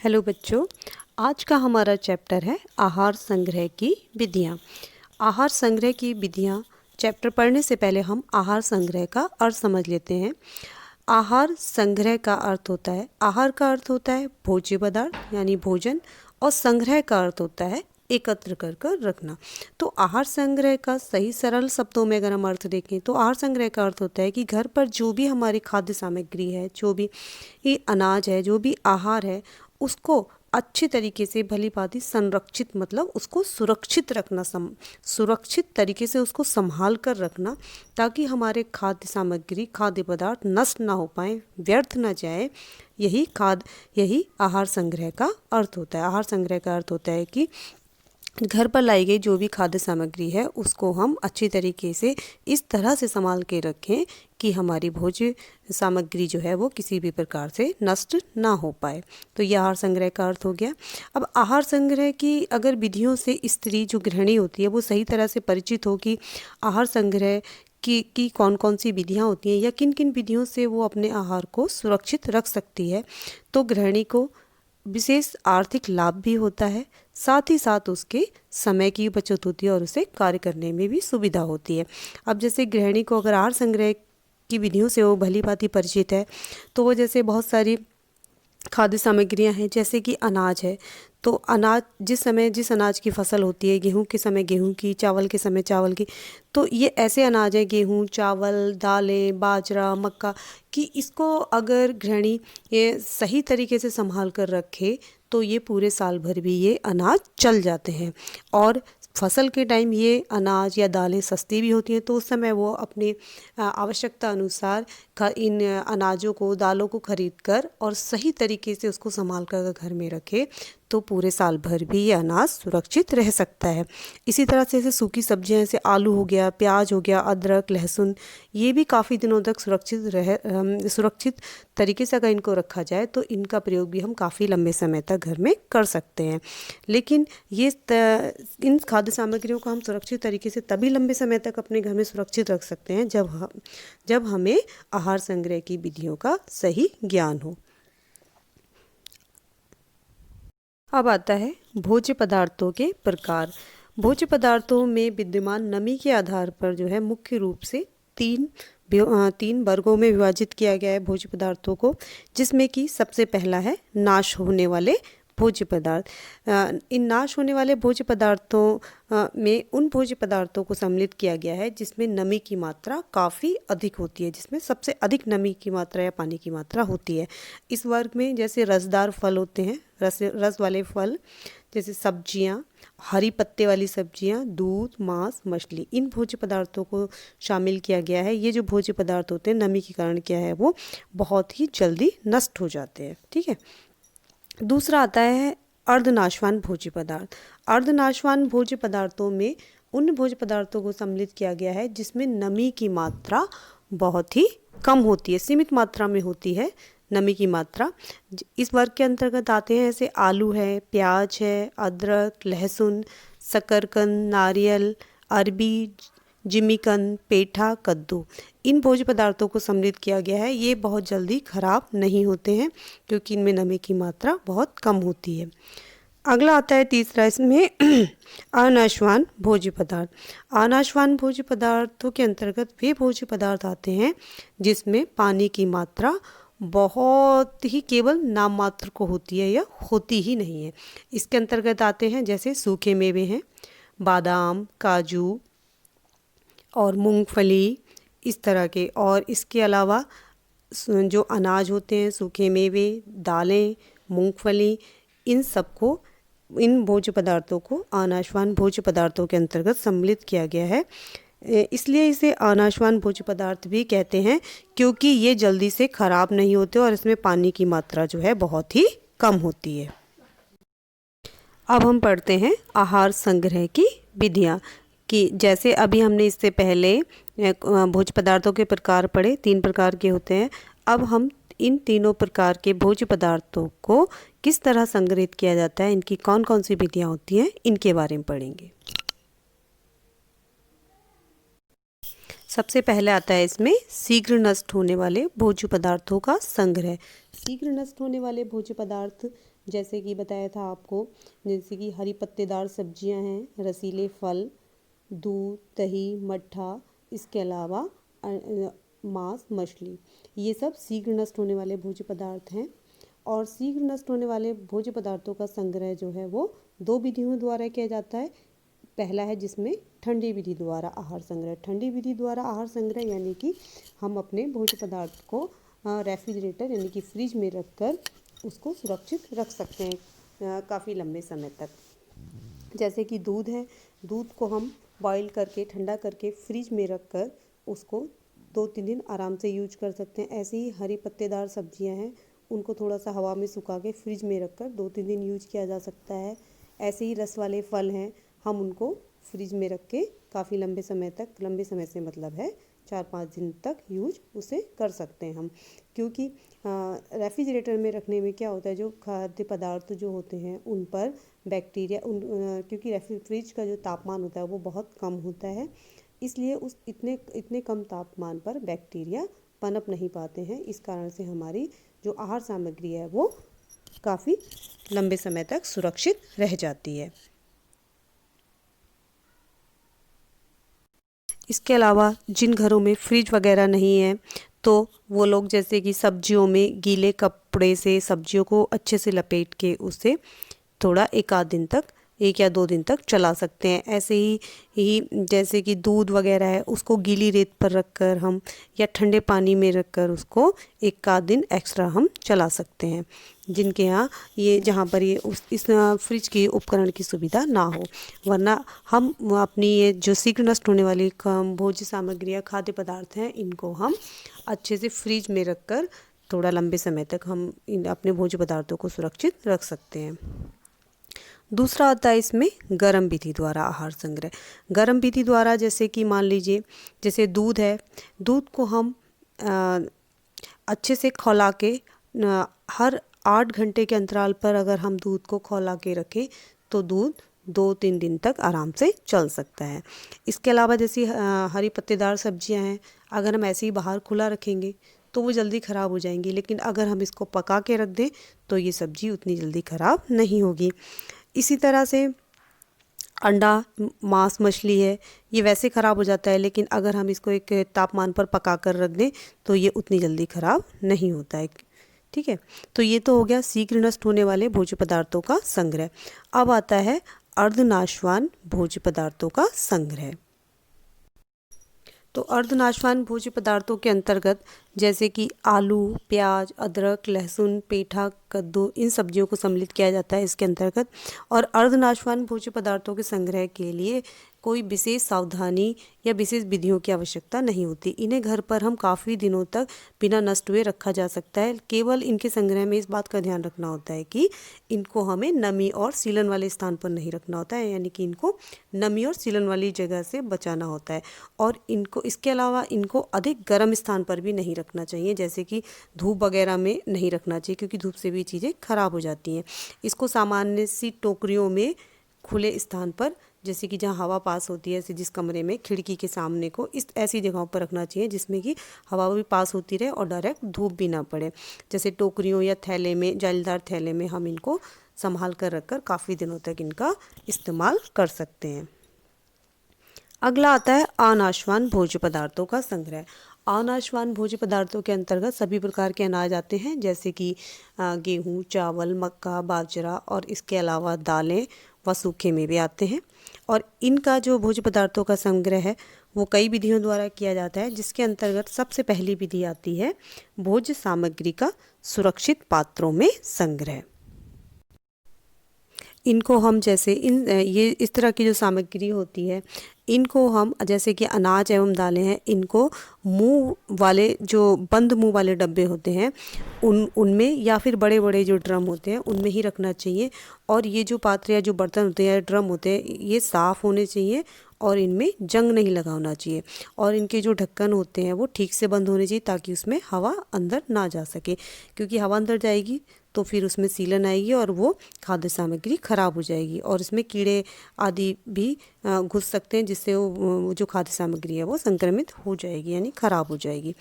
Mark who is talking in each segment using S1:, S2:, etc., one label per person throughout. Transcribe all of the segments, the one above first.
S1: Hello बच्चों, आज का हमारा चैप्टर है आहार संग्रह की विधियाँ। आहार संग्रह की विधियाँ चैप्टर पढ़ने से पहले हम आहार संग्रह का अर्थ समझ लेते हैं। आहार संग्रह का अर्थ होता है, आहार का अर्थ होता है भोज्य पदार्थ यानी भोजन, और संग्रह का अर्थ होता है एकत्र कर कर रखना। तो आहार संग्रह का सही सरल शब्दों में अगर हम अर्थ देखें तो आहार संग्रह का अर्थ होता है कि घर पर जो भी हमारी खाद्य सामग्री है, जो भी ये अनाज है, जो भी आहार है, उसको अच्छे तरीके से भली भांति संरक्षित, मतलब उसको सुरक्षित रखना, सुरक्षित तरीके से उसको संभाल कर रखना, ताकि हमारे खाद्य सामग्री, खाद्य पदार्थ नष्ट ना हो पाए, व्यर्थ ना जाए। यही आहार संग्रह का अर्थ होता है। आहार संग्रह का अर्थ होता है कि घर पर लाई गई जो भी खाद्य सामग्री है उसको हम अच्छी तरीके से इस तरह से संभाल के रखें कि हमारी भोज्य सामग्री जो है वो किसी भी प्रकार से नष्ट ना हो पाए। तो यह आहार संग्रह का अर्थ हो गया। अब आहार संग्रह की अगर विधियों से स्त्री जो गृहिणी होती है वो सही तरह से परिचित हो कि आहार संग्रह की कौन कौन सी विधियाँ होती हैं या किन किन विधियों से वो अपने आहार को सुरक्षित रख सकती है, तो गृहिणी को विशेष आर्थिक लाभ भी होता है, साथ ही साथ उसके समय की बचत होती है और उसे कार्य करने में भी सुविधा होती है। अब जैसे गृहिणी को अगर आहार संग्रह की विधियों से वो भली भांति परिचित है, तो वो जैसे बहुत सारी खाद्य सामग्रियां हैं, जैसे कि अनाज है, तो अनाज जिस अनाज की फसल होती है, गेहूं के समय गेहूं की, चावल के समय चावल की, तो ये ऐसे अनाज है, गेहूं, चावल, दालें, बाजरा, मक्का, कि इसको अगर गृहिणी ये सही तरीके से संभाल कर रखे तो ये पूरे साल भर भी ये अनाज चल जाते हैं। और फसल के टाइम ये अनाज या दालें सस्ती भी होती हैं, तो उस समय वो अपने आवश्यकता अनुसार इन अनाजों को, दालों को खरीद कर और सही तरीके से उसको संभाल कर घर में रखे तो पूरे साल भर भी ये अनाज सुरक्षित रह सकता है। इसी तरह से जैसे सूखी सब्जियां, जैसे आलू हो गया, प्याज हो गया, अदरक, लहसुन, ये भी काफ़ी दिनों तक सुरक्षित तरीके से अगर इनको रखा जाए तो इनका प्रयोग भी हम काफ़ी लंबे समय तक घर में कर सकते हैं। लेकिन इन खाद्य सामग्रियों को हम सुरक्षित तरीके से तभी लंबे समय तक अपने घर में सुरक्षित रख सकते हैं जब हमें आहार संग्रह की विधियों का सही ज्ञान हो। अब आता है भोज्य पदार्थों के प्रकार। भोज्य पदार्थों में विद्यमान नमी के आधार पर जो है मुख्य रूप से तीन वर्गों में विभाजित किया गया है भोज्य पदार्थों को, जिसमें कि सबसे पहला है नाश होने वाले भोज्य पदार्थ। इन नाश होने वाले भोज्य पदार्थों में उन भोज्य पदार्थों को सम्मिलित किया गया है जिसमें नमी की मात्रा काफ़ी अधिक होती है, जिसमें सबसे अधिक नमी की मात्रा या पानी की मात्रा होती है। इस वर्ग में जैसे रसदार फल होते हैं, रस वाले फल, जैसे सब्जियां, हरी पत्ते वाली सब्जियां, दूध, मांस, मछली, इन भोज्य पदार्थों को शामिल किया गया है। ये जो भोज्य पदार्थ होते हैं नमी के कारण क्या है वो बहुत ही जल्दी नष्ट हो जाते हैं। ठीक है। दूसरा आता है अर्धनाशवान भोज्य पदार्थ। अर्धनाशवान भोज्य पदार्थों में उन भोज्य पदार्थों को सम्मिलित किया गया है जिसमें नमी की मात्रा बहुत ही कम होती है, सीमित मात्रा में होती है नमी की मात्रा। इस वर्ग के अंतर्गत आते हैं जैसे आलू है, प्याज है, अदरक, लहसुन, शकरकंद, नारियल, अरबी, जिमीकंद, पेठा, कद्दू, इन भोज्य पदार्थों को सम्मिलित किया गया है। ये बहुत जल्दी खराब नहीं होते हैं क्योंकि इनमें नमी की मात्रा बहुत कम होती है। अगला आता है तीसरा, इसमें अनाशवान भोज्य पदार्थ। अनाशवान भोज्य पदार्थों के अंतर्गत वे भोज्य पदार्थ आते हैं जिसमें पानी की मात्रा बहुत ही केवल नाम मात्र को होती है या होती ही नहीं है। इसके अंतर्गत आते हैं जैसे सूखे मेवे हैं, बादाम, काजू और मूंगफली, इस तरह के। और इसके अलावा जो अनाज होते हैं, सूखे मेवे, दालें, मूंगफली, इन भोज्य पदार्थों को अनाशवान भोज्य पदार्थों के अंतर्गत सम्मिलित किया गया है। इसलिए इसे अनाशवान भोज्य पदार्थ भी कहते हैं क्योंकि ये जल्दी से खराब नहीं होते और इसमें पानी की मात्रा जो है बहुत ही कम होती है। अब हम पढ़ते हैं आहार संग्रह की विधियाँ, कि जैसे अभी हमने इससे पहले भोज्य पदार्थों के प्रकार पढ़े, 3 प्रकार के होते हैं। अब हम इन तीनों प्रकार के भोज्य पदार्थों को किस तरह संग्रहित किया जाता है, इनकी कौन कौन सी विधियाँ होती हैं, इनके बारे में पढ़ेंगे। सबसे पहले आता है इसमें शीघ्र नष्ट होने वाले भोज्य पदार्थों का संग्रह। शीघ्र नष्ट होने वाले भोज्य पदार्थ जैसे कि बताया था आपको, जैसे कि हरी पत्तेदार सब्जियां हैं, रसीले फल, दूध, दही, मट्ठा, इसके अलावा मांस, मछली, ये सब शीघ्र नष्ट होने वाले भोज्य पदार्थ हैं। और शीघ्र नष्ट होने वाले भोज्य पदार्थों का संग्रह जो है वो 2 विधियों द्वारा किया जाता है। पहला है जिसमें ठंडी विधि द्वारा आहार संग्रह। ठंडी विधि द्वारा आहार संग्रह यानी कि हम अपने भोज्य पदार्थ को रेफ्रिजरेटर यानी कि फ्रिज में रखकर उसको सुरक्षित रख सकते हैं काफ़ी लंबे समय तक। जैसे कि दूध है, दूध को हम बॉईल करके ठंडा करके फ्रिज में रखकर उसको 2-3 दिन आराम से यूज कर सकते हैं। ऐसे ही हरी पत्तेदार सब्जियां हैं, उनको थोड़ा सा हवा में सुखा के फ्रिज में रखकर 2-3 दिन यूज किया जा सकता है। ऐसे ही रस वाले फल हैं, हम उनको फ्रिज में रख के काफ़ी लंबे समय तक, लंबे समय से मतलब है 4-5 दिन तक यूज उसे कर सकते हैं हम। क्योंकि रेफ्रिजरेटर में रखने में क्या होता है, जो खाद्य पदार्थ जो होते हैं उन पर बैक्टीरिया क्योंकि फ्रिज का जो तापमान होता है वो बहुत कम होता है, इसलिए उस इतने कम तापमान पर बैक्टीरिया पनप नहीं पाते हैं। इस कारण से हमारी जो आहार सामग्री है वो काफ़ी लंबे समय तक सुरक्षित रह जाती है। इसके अलावा जिन घरों में फ्रिज वगैरह नहीं है तो वो लोग जैसे कि सब्जियों में गीले कपड़े से सब्जियों को अच्छे से लपेट के उसे थोड़ा 1 आध दिन तक, 1 या 2 दिन तक चला सकते हैं। ऐसे ही जैसे कि दूध वगैरह है, उसको गीली रेत पर रखकर हम या ठंडे पानी में रखकर उसको 1 आध दिन एक्स्ट्रा हम चला सकते हैं, जिनके यहाँ ये जहाँ पर ये इस फ्रिज की उपकरण की सुविधा ना हो। वरना हम अपनी ये जो शीघ्र नष्ट होने वाली भोज्य सामग्रियाँ, खाद्य पदार्थ हैं, इनको हम अच्छे से फ्रिज में रखकर थोड़ा लंबे समय तक हम अपने भोज्य पदार्थों को सुरक्षित रख सकते हैं। दूसरा आता है इसमें गर्म विधि द्वारा आहार संग्रह। गर्म विधि द्वारा जैसे कि मान लीजिए जैसे दूध है, दूध को हम अच्छे से खौला के हर 8 घंटे के अंतराल पर अगर हम दूध को खौला के रखें तो दूध 2-3 दिन तक आराम से चल सकता है। इसके अलावा जैसे हरी पत्तेदार सब्जियां हैं, अगर हम ऐसे ही बाहर खुला रखेंगे तो वो जल्दी ख़राब हो जाएंगी, लेकिन अगर हम इसको पका के रख दें तो ये सब्ज़ी उतनी जल्दी ख़राब नहीं होगी। इसी तरह से अंडा, मांस, मछली है, ये वैसे ख़राब हो जाता है, लेकिन अगर हम इसको एक तापमान पर पका कर रख दें तो ये उतनी जल्दी ख़राब नहीं होता है। ठीक है, तो ये तो हो गया शीघ्र नष्ट होने वाले भोज्य पदार्थों का संग्रह। अब आता है अर्धनाशवान भोज्य पदार्थों का संग्रह। तो अर्धनाशवान भोज्य पदार्थों के अंतर्गत जैसे कि आलू, प्याज, अदरक, लहसुन, पेठा, कद्दू, इन सब्जियों को सम्मिलित किया जाता है इसके अंतर्गत। और अर्धनाशवान भोज्य पदार्थों के संग्रह के लिए कोई विशेष सावधानी या विशेष विधियों की आवश्यकता नहीं होती। इन्हें घर पर हम काफ़ी दिनों तक बिना नष्ट हुए रखा जा सकता है। केवल इनके संग्रह में इस बात का ध्यान रखना होता है कि इनको हमें नमी और सीलन वाले स्थान पर नहीं रखना होता है, यानी कि इनको नमी और सीलन वाली जगह से बचाना होता है। और इनको इसके अलावा इनको अधिक गर्म स्थान पर भी नहीं रखना चाहिए, जैसे कि धूप वगैरह में नहीं रखना चाहिए, क्योंकि धूप से भी चीज़ें खराब हो जाती हैं। इसको सामान्य सी टोकरियों में खुले स्थान पर, जैसे कि जहाँ हवा पास होती है, जैसे जिस कमरे में खिड़की के सामने को, इस ऐसी जगहों पर रखना चाहिए जिसमें कि हवा भी पास होती रहे और डायरेक्ट धूप भी ना पड़े। जैसे टोकरियों या थैले में, जालीदार थैले में हम इनको संभाल कर रखकर काफ़ी दिनों तक इनका इस्तेमाल कर सकते हैं। अगला आता है अनाशवान भोज्य पदार्थों का संग्रह। अनाशवान भोज्य पदार्थों के अंतर्गत सभी प्रकार के अनाज आते हैं, जैसे कि गेहूँ, चावल, मक्का, बाजरा और इसके अलावा दालें व सूखे मेवे आते हैं। और इनका जो भोज्य पदार्थों का संग्रह है वो कई विधियों द्वारा किया जाता है, जिसके अंतर्गत सबसे पहली विधि आती है भोज्य सामग्री का सुरक्षित पात्रों में संग्रह। इनको हम जैसे ये इस तरह की जो सामग्री होती है, इनको हम जैसे कि अनाज एवं दालें हैं, इनको मुंह वाले, जो बंद मुंह वाले डब्बे होते हैं उनमें या फिर बड़े बड़े जो ड्रम होते हैं उनमें ही रखना चाहिए। और ये जो पात्र या जो बर्तन होते हैं या ड्रम होते हैं, ये साफ़ होने चाहिए और इनमें जंग नहीं लगा होना चाहिए। और इनके जो ढक्कन होते हैं वो ठीक से बंद होने चाहिए, ताकि उसमें हवा अंदर ना जा सके, क्योंकि हवा अंदर जाएगी तो फिर उसमें सीलन आएगी और वो खाद्य सामग्री खराब हो जाएगी और इसमें कीड़े आदि भी घुस सकते हैं, जिससे वो जो खाद्य सामग्री है वो संक्रमित हो जाएगी यानी खराब हो जाएगी।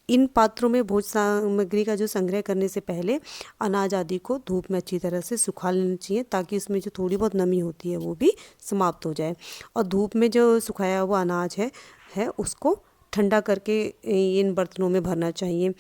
S1: इन पात्रों में भोज्य सामग्री का जो संग्रह करने से पहले अनाज आदि को धूप में अच्छी तरह से सुखा लेना चाहिए, ताकि उसमें जो थोड़ी बहुत नमी होती है वो भी समाप्त हो जाए। और धूप में जो सुखाया हुआ अनाज है उसको ठंडा करके इन बर्तनों में भरना चाहिए,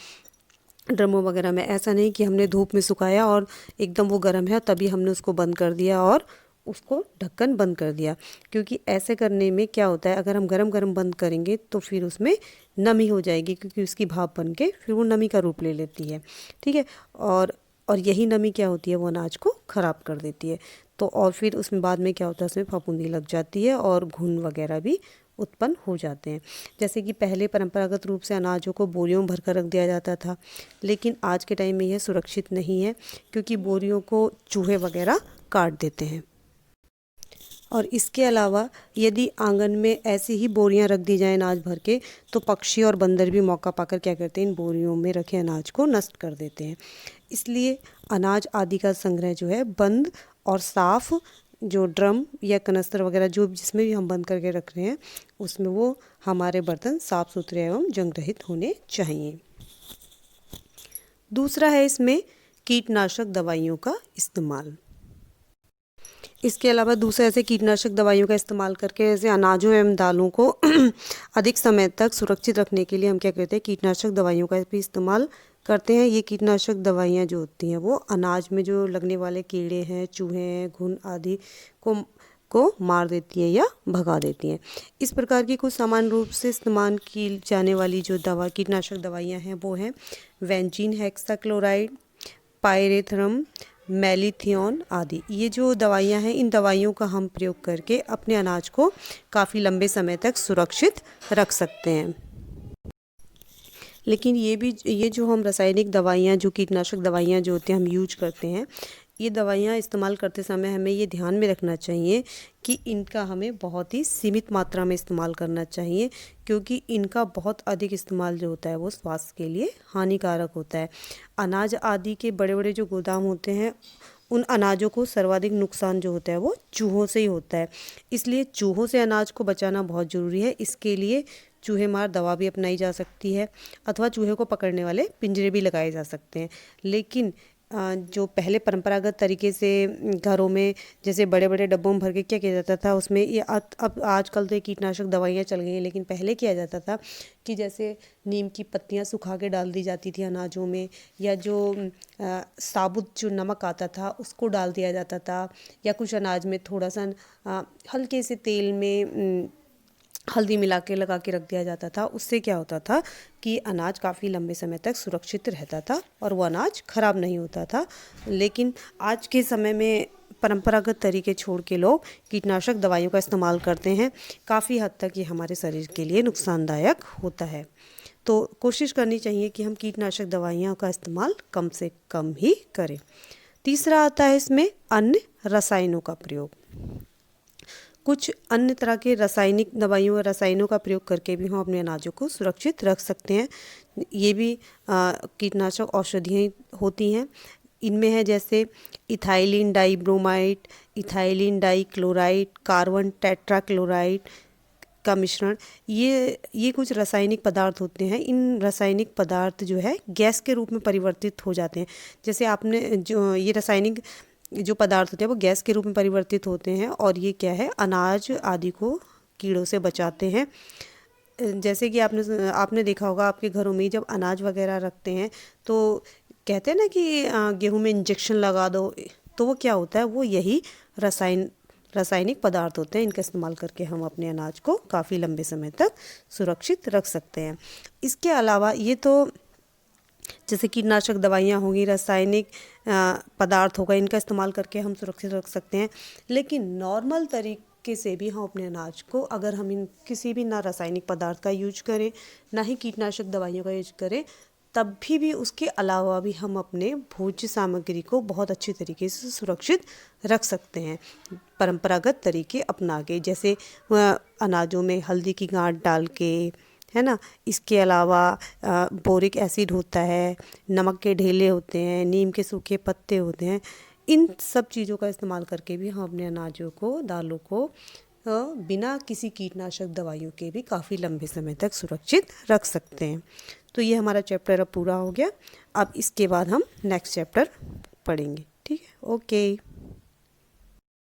S1: ड्रमों वगैरह में। ऐसा नहीं कि हमने धूप में सुखाया और एकदम वो गर्म है तभी हमने उसको बंद कर दिया और उसको ढक्कन बंद कर दिया, क्योंकि ऐसे करने में क्या होता है, अगर हम गरम गरम बंद करेंगे तो फिर उसमें नमी हो जाएगी, क्योंकि उसकी भाप बन के फिर वो नमी का रूप ले लेती है। ठीक है, और यही नमी क्या होती है, वो अनाज को ख़राब कर देती है। तो और फिर उसमें बाद में क्या होता है, उसमें फफूंदी लग जाती है और घुन वगैरह भी उत्पन्न हो जाते हैं। जैसे कि पहले परंपरागत रूप से अनाजों को बोरियों में भरकर रख दिया जाता था, लेकिन आज के टाइम में यह सुरक्षित नहीं है, क्योंकि बोरियों को चूहे वगैरह काट देते हैं। और इसके अलावा यदि आंगन में ऐसी ही बोरियां रख दी जाएं अनाज भर के, तो पक्षी और बंदर भी मौका पाकर क्या करते हैं, इन बोरियों में रखे अनाज को नष्ट कर देते हैं। इसलिए अनाज आदि का संग्रह जो है बंद और साफ जो ड्रम या कनस्तर वगैरह जो जिसमें भी हम बंद करके रख रहे हैं, उसमें वो हमारे बर्तन साफ सुथरे एवं जंग रहित होने चाहिए। दूसरा है इसमें कीटनाशक दवाइयों का इस्तेमाल। इसके अलावा दूसरे ऐसे कीटनाशक दवाइयों का इस्तेमाल करके ऐसे अनाजों एवं दालों को अधिक समय तक सुरक्षित रखने के लिए हम क्या करते हैं, कीटनाशक दवाइयों का भी इस्तेमाल करते हैं। ये कीटनाशक दवाइयाँ जो होती हैं वो अनाज में जो लगने वाले कीड़े हैं, चूहे हैं, घुन आदि को मार देती हैं या भगा देती हैं। इस प्रकार की कुछ सामान्य रूप से इस्तेमाल की जाने वाली जो कीटनाशक दवाइयाँ हैं वो हैं वेंजीन हेक्साक्लोराइड, पायरेथ्रम, मेलिथियोन आदि। ये जो दवाइयाँ हैं, इन दवाइयों का हम प्रयोग करके अपने अनाज को काफ़ी लंबे समय तक सुरक्षित रख सकते हैं। लेकिन ये जो हम रासायनिक दवाइयाँ, जो कीटनाशक दवाइयाँ जो होती हैं हम यूज करते हैं, ये दवाइयाँ इस्तेमाल करते समय हमें ये ध्यान में रखना चाहिए कि इनका हमें बहुत ही सीमित मात्रा में इस्तेमाल करना चाहिए, क्योंकि इनका बहुत अधिक इस्तेमाल जो होता है वो स्वास्थ्य के लिए हानिकारक होता है। अनाज आदि के बड़े बड़े जो गोदाम होते हैं, उन अनाजों को सर्वाधिक नुकसान जो होता है वो चूहों से ही होता है। इसलिए चूहों से अनाज को बचाना बहुत ज़रूरी है। इसके लिए चूहे मार दवा भी अपनाई जा सकती है, अथवा चूहे को पकड़ने वाले पिंजरे भी लगाए जा सकते हैं। लेकिन जो पहले परंपरागत तरीके से घरों में जैसे बड़े बड़े डब्बों में भर के क्या किया जाता था, उसमें ये अब आजकल तो ये कीटनाशक दवाइयाँ चल गई हैं, लेकिन पहले किया जाता था कि जैसे नीम की पत्तियाँ सुखा के डाल दी जाती थी अनाजों में, या जो साबुत जो नमक आता था उसको डाल दिया जाता था, या कुछ अनाज में थोड़ा सा हल्के से तेल में हल्दी मिला के लगा के रख दिया जाता था। उससे क्या होता था कि अनाज काफ़ी लंबे समय तक सुरक्षित रहता था और वो अनाज खराब नहीं होता था। लेकिन आज के समय में परंपरागत तरीके छोड़ के लोग कीटनाशक दवाइयों का इस्तेमाल करते हैं। काफ़ी हद तक ये हमारे शरीर के लिए नुकसानदायक होता है। तो कोशिश करनी चाहिए कि हम कीटनाशक दवाइयों का इस्तेमाल कम से कम ही करें। तीसरा आता है इसमें अन्य रसायनों का प्रयोग। कुछ अन्य तरह के रासायनिक दवाइयों और रसायनों का प्रयोग करके भी हम अपने अनाजों को सुरक्षित रख सकते हैं। ये भी कीटनाशक औषधियाँ होती हैं। इनमें है जैसे ethylene dibromide, ethylene dichloride, carbon tetrachloride का मिश्रण। ये कुछ रासायनिक पदार्थ होते हैं। इन रासायनिक पदार्थ जो है गैस के रूप में परिवर्तित हो जाते हैं। जैसे आपने जो ये रासायनिक जो पदार्थ होते हैं वो गैस के रूप में परिवर्तित होते हैं, और ये क्या है, अनाज आदि को कीड़ों से बचाते हैं। जैसे कि आपने देखा होगा आपके घरों में जब अनाज वगैरह रखते हैं तो कहते हैं ना कि गेहूं में इंजेक्शन लगा दो, तो वो क्या होता है, वो यही रासायनिक पदार्थ होते हैं। इनका इस्तेमाल करके हम अपने अनाज को काफ़ी लंबे समय तक सुरक्षित रख सकते हैं। इसके अलावा ये तो जैसे कीटनाशक दवाइयाँ होंगी, रासायनिक पदार्थ होगा, इनका इस्तेमाल करके हम सुरक्षित रख सकते हैं। लेकिन नॉर्मल तरीके से भी हम अपने अनाज को, अगर हम इन किसी भी ना रासायनिक पदार्थ का यूज करें, ना ही कीटनाशक दवाइयों का यूज करें, तब भी उसके अलावा भी हम अपने भोज्य सामग्री को बहुत अच्छी तरीके से सुरक्षित रख सकते हैं परंपरागत तरीके अपना के। जैसे अनाजों में हल्दी की गांठ डाल के, है ना। इसके अलावा बोरिक एसिड होता है, नमक के ढेले होते हैं, नीम के सूखे पत्ते होते हैं। इन सब चीज़ों का इस्तेमाल करके भी हम अपने अनाजों को, दालों को बिना किसी कीटनाशक दवाइयों के भी काफ़ी लंबे समय तक सुरक्षित रख सकते हैं। तो ये हमारा चैप्टर अब पूरा हो गया। अब इसके बाद हम नेक्स्ट चैप्टर पढ़ेंगे। ठीक है, ओके।